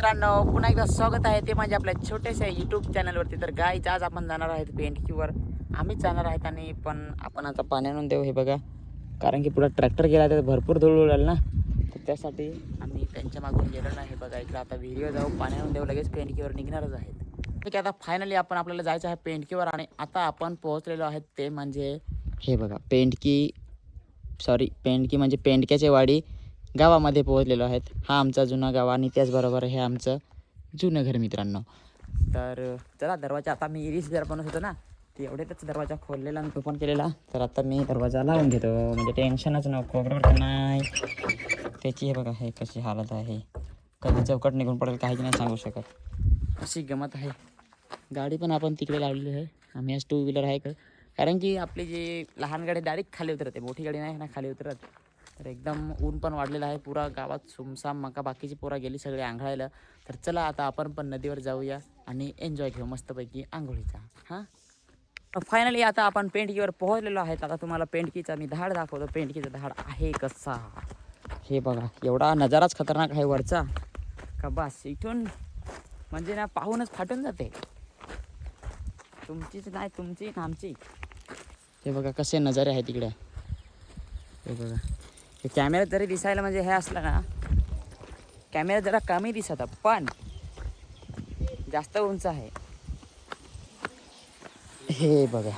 मित्रांनो, पुन्हा एकदा स्वागत आहे ते माझ्या आपल्या छोट्याशा यूट्यूब चॅनलवरती. तर गाईज आज आपण जाणार आहेत पेंडकीवर. आम्हीच जाणार आहेत आणि पण आपण आता पाण्यानं देऊ हे बघा, कारण की पुढे ट्रॅक्टर गेला तर भरपूर धूळ उडाल ना, तर त्यासाठी आम्ही त्यांच्या मागून गेलो नाही. बघा इकडं आता विहिरीवर जाऊ, पाण्यानं देऊ, लगेच पेंडकीवर निघणारच आहेत. ठीक आहे, आता फायनली आपल्याला जायचं आहे पेंडकीवर आणि आता आपण पोहोचलेलो आहेत ते म्हणजे हे बघा पेंडकी म्हणजे पेंडक्याची वाडी गावामध्ये पोहोचलेलो आहेत. हा आमचा जुना गाव आणि त्याचबरोबर हे आमचं जुनं घर मित्रांनो. तर चला दरवाजा, आता मी इरीस जर बनवत होतो ना, ते एवढ्यातच दरवाजा खोललेला आणि ओपन केलेला. तर आता मी दरवाजा लावून घेतो, म्हणजे टेन्शनच नको, बरोबर नाही. त्याची हे बघा हे कशी हालत आहे, कधी चौकट निघून पडेल काही नाही सांगू शकत, अशी गमत आहे. गाडी पण आपण तिकडे लावलेली आहे. आम्ही आज 2 व्हीलर आहे कारण की आपली जी लहान गाडी डायरेक्ट खाली उतरते, मोठी गाडी नाही ना खाली उतरत. तर एकदम ऊन पण वाढलेलं आहे, पुरा गावात सुमसाम, मका बाकीची पोरा गेली सगळे आंघळायला. तर चला आता आपण पण नदीवर जाऊया आणि एन्जॉय घेऊ मस्तपैकी आंघोळीचा. हां, फायनली आता आपण पेंडकीवर पोहोचलेलो आहेत. आता तुम्हाला पेंडकीचा मी धाड दाखवतो. पेंडकीचा धाड आहे कसा, हे बघा. एवढा नजाराच खतरनाक आहे वरचा का बस, इथून म्हणजे ना पाहूनच फाटून जाते. तुमचीच नाही, तुमची आमची. हे बघा कसे नजारे आहेत तिकडे. हे बघा, हे कॅमेऱ्यात जरी दिसायला म्हणजे हे असलं ना, कॅमेरा जरा कमी दिसत पण जास्त उंच आहे. हे बघा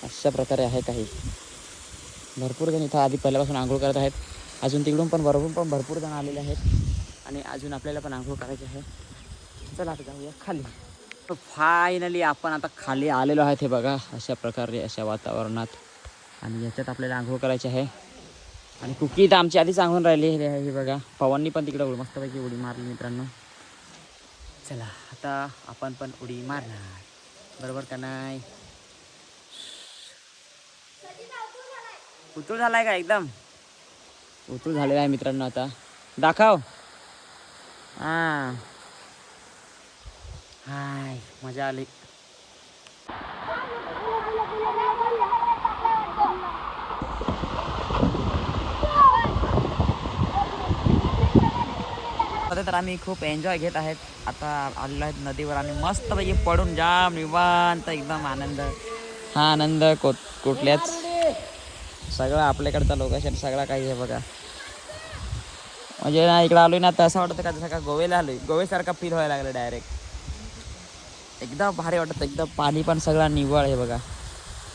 अशा प्रकारे आहे काही. भरपूर जण इथं आधी पहिल्यापासून आंघोळ करत आहेत. अजून तिकडून पण भरपूर जण आलेले आहेत आणि अजून आपल्याला पण आंघोळ करायची आहे. चला आता जाऊया खाली. फायनली आपण आता खाली आलेलो आहेत. हे बघा अशा प्रकारे, अशा वातावरणात, आणि याच्यात आपल्याला आंघोळ करायची आहे. आणि कुकी तर आमची आधीच सांगून राहिली. हे बघा पवननी पण तिकडे मस्तपैकी उडी मारली मित्रांनो. चला आता आपण पण उडी मारणार, बरोबर का नाही. उतू झालाय का, एकदम उतू झालेला आहे मित्रांनो. आता दाखव. हाय मजा आली. तर आम्ही खूप एन्जॉय घेत आहेत. आता आलेलो आहेत नदीवर आणि मस्तपैकी पडून जाम निवांत एकदम आनंद. हा आनंद कुठल्याच, सगळं आपल्याकडचा लोकेशन सगळा काही आहे बघा. म्हणजे ना इकडं आलोय ना, तर असं वाटतं का जसं का गोव्याला आलोय, गोव्यासारखा फील व्हायला लागलं डायरेक्ट. एकदम भारी वाटतं, एकदम. पाणी पण सगळा निव्वळ आहे बघा,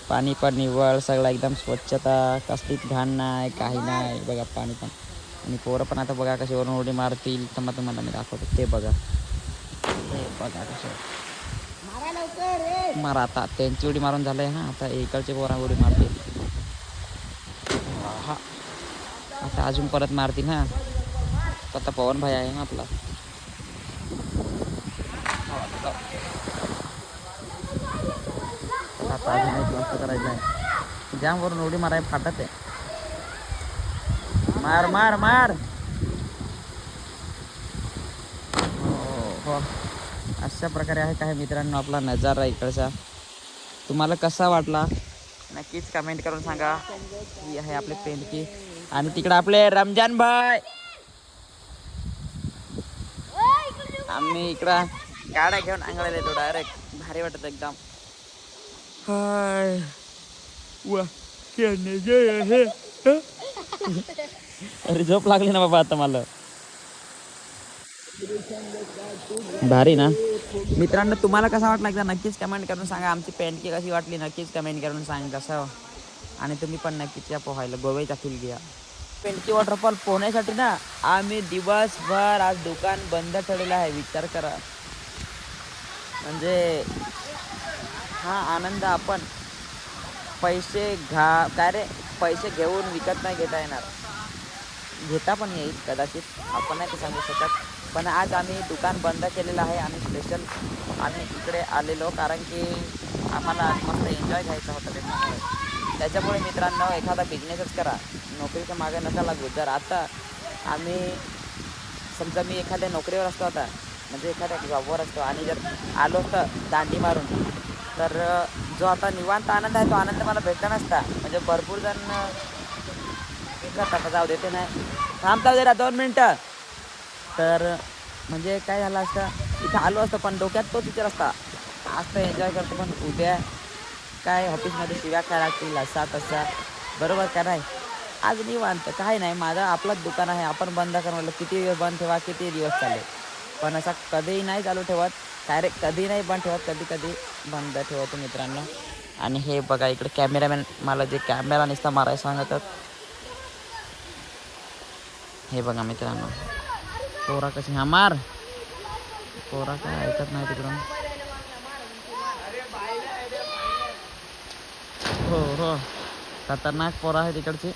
पाणी पण निव्वळ, सगळा एकदम स्वच्छता, कसलीच घाण नाही, काही नाही बघा. पाणी पण, आणि पोरं पण आता बघा कशी वरून उडी मारतील. तर मग तुम्हाला मी दाखवतो ते बघा. हे बघा कसं मारा. आता त्यांची उडी मारून झालंय. हां, आता इकडचे पोरा उडी मारतील. हा, आता अजून परत मारतील. हां, आता पवन भाई आहे ना आपला. आता अजून एक मस्त करायचं आहे. जाम वरून उडी माराय फाटत आहे. मार मार मार. हो, अशा प्रकारे आहे काय मित्रांनो आपला नजारा इकडचा. तुम्हाला कसा वाटला नक्कीच कमेंट करून सांगा. ही आहे आपली पेंडकी आणि तिकडे आपले रमजान भाई. आम्ही इकडं गाड्या घेऊन आंघोळीला येतो डायरेक्ट. भारी वाटत एकदम. हाय वा, अरे झोप लागली ना बाबा आता मला. भारी ना मित्रांनो, तुम्हाला कसा वाटला एकदा नक्कीच कमेंट करून सांगा. आमची पेंडकी कशी वाटली नक्कीच कमेंट करून सांगा कसं. आणि तुम्ही पण नक्कीच या पोहायला, गोव्याचा फील घ्या. पेंडकी वॉटरफॉल पोहण्यासाठी ना आम्ही दिवसभर आज दुकान बंद ठेवलेलं आहे. विचार करा, म्हणजे हा आनंद आपण पैसे पैसे घेऊन विकत नाही घेता येणार. घेता पण येईल कदाचित, आपण नाही ते सांगू शकत. पण आज आम्ही दुकान बंद केलेलं आहे आणि स्पेशल आम्ही इकडे आलेलो कारण की आम्हाला मस्त एन्जॉय घ्यायचा होता. त्याच्यामुळे मित्रांनो, एखादा बिझनेसच करा, नोकरीच्या मागे नका लागू. जर आता आम्ही समजा मी एखाद्या नोकरीवर असतो आता, म्हणजे एखाद्या जॉबवर असतो, आणि जर आलो असतं दांडी मारून, तर जो आता निवांत आनंद आहे तो आनंद मला भेटला नसता. म्हणजे भरपूर जण करता जाऊ देते नाही थांबता जरा 2 मिनटं. तर म्हणजे काय झालं असतं इथं आलो असतं पण डोक्यात तोच विचार असता आज तर एन्जॉय करतो पण उद्या काय ऑफिसमध्ये शिव्या खायला लागतील असा तसा बरोबर का नाही. आज निवांत काय नाही माझं आपलंच दुकान आहे आपण बंद करून किती दिवस बंद ठेवा किती दिवस चालेल पण असा कधीही नाही चालू ठेवत डायरेक्ट कधी नाही बंद ठेवत कधी कधी बंद ठेवतो मित्रांनो. आणि हे बघा इकडे कॅमेरामॅन मला जे कॅमेरा नुसता मारायला सांगतात हे बघा मित्रांनो. पोरा कशी हा मार पोरा काय ऐकत नाही तिकडून. हो हो खतरनाक पोरा आहे तिकडची.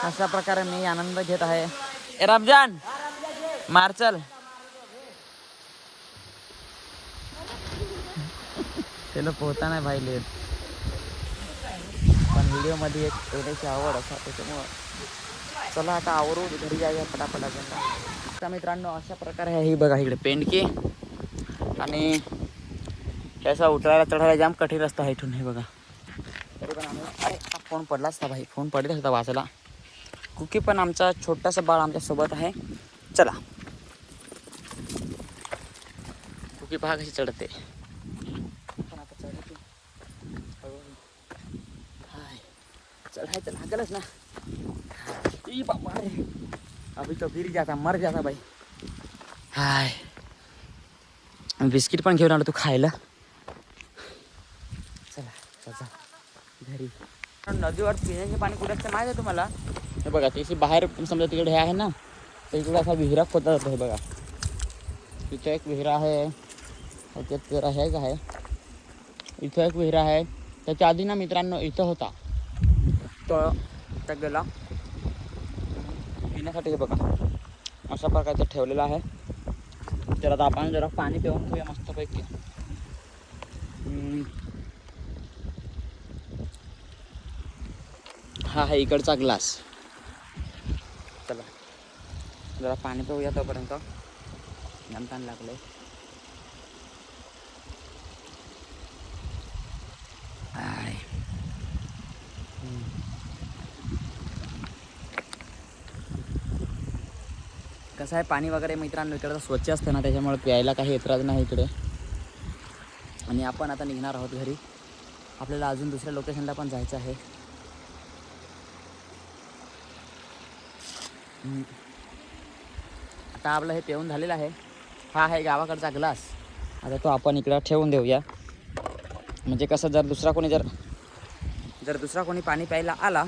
अशा प्रकारे मी आनंद घेत आहे. ए रमजान मार्चल त्याला पोहता नाही भाई लेत पण व्हिडिओमध्ये एक येण्याची आवड असा त्याच्यामुळं चला आता आवरून घरी जाऊया पटापटा. आता मित्रांनो अशा प्रकारे आहे ही बघा इकडे पेंडकी आणि त्याचा उतरायला चढायला जाम कठीण रस्ता आहे इथून हे बघा. तरी पण आम्ही अरे फोन पडलाच था भाई फोन पडलाच होता वाचायला. कुकी पण आमचा छोटासा बाळ आमच्यासोबत आहे. चला कुकी पहा कशी चढते पण आता चढते हाय चढायचं लागलच ना. ई बाबा रे अभी तो गिर जाता मर जाता भाई. हाय बिस्किट पण घेऊन आलो तू खायला. चला चला घरी. नदीवर पिण्याचे पाणी कुठे असतं माहीत आहे तुम्हाला. हे बघा त्याची बाहेर समजा तिकडे हे आहे ना तर इकडे असा विहिरा खोदला जातो. हे बघा तिथं एक विहिरा आहे त्याच्यात जरा हे आहे इथं एक विहिरा आहे. त्याच्या आधी ना मित्रांनो इथं होता तो त्या गेला पिण्यासाठी. हे बघा अशा प्रकारचं ठेवलेलं आहे. तर आता आपण जरा पाणी पिऊन घेऊया मस्तपैकी. हा आहे इकडचा ग्लास. चला जरा पाणी पिऊया तोपर्यंत नमतान लागले. कसं आहे पाणी वगैरे मित्रांनो इकडं स्वच्छ असतं ना त्याच्यामुळे प्यायला काही एतराज नाही इकडे. आणि आपण आता निघणार आहोत घरी. आपल्याला अजून दुसऱ्या लोकेशनला पण जायचं आहे. आता आपलं हे पिऊन झालेलं आहे. हा आहे गावाकडचा ग्लास. आता तो आपण इकडं ठेवून देऊया म्हणजे कसं जर दुसरा कोणी पाणी प्यायला आला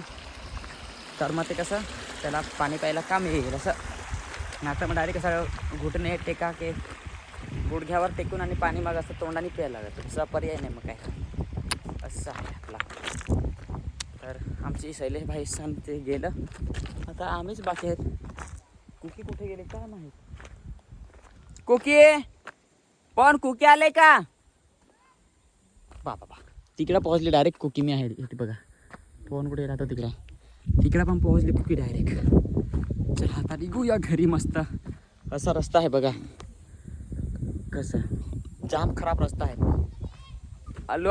तर मग ते कसं त्याला पाणी प्यायला काम येईल असं. आता मग डायरेक्ट कसं घुटणे टेका के गुडघ्यावर टेकून आणि पाणी मग असं तोंडाने प्यायला लागतं. दुसरा पर्याय नाही मग काय असं आहे आपला. तर आमची शैलेश भाई ते गेलं आता आम्हीच बाकी आहेत. कुकी कुठे गेले काय माहीत. कुकी पण कुकी आले का बाबा तिकडं पोहोचले डायरेक्ट. कुकी मी आहे इथे बघा फोन कुठे राहतो तिकडं पण पोहोचले कुकी डायरेक्ट. चला आता निघूया घरी. मस्त असा रस्ता आहे बघा कसं जाम खराब रस्ता आहे. आलो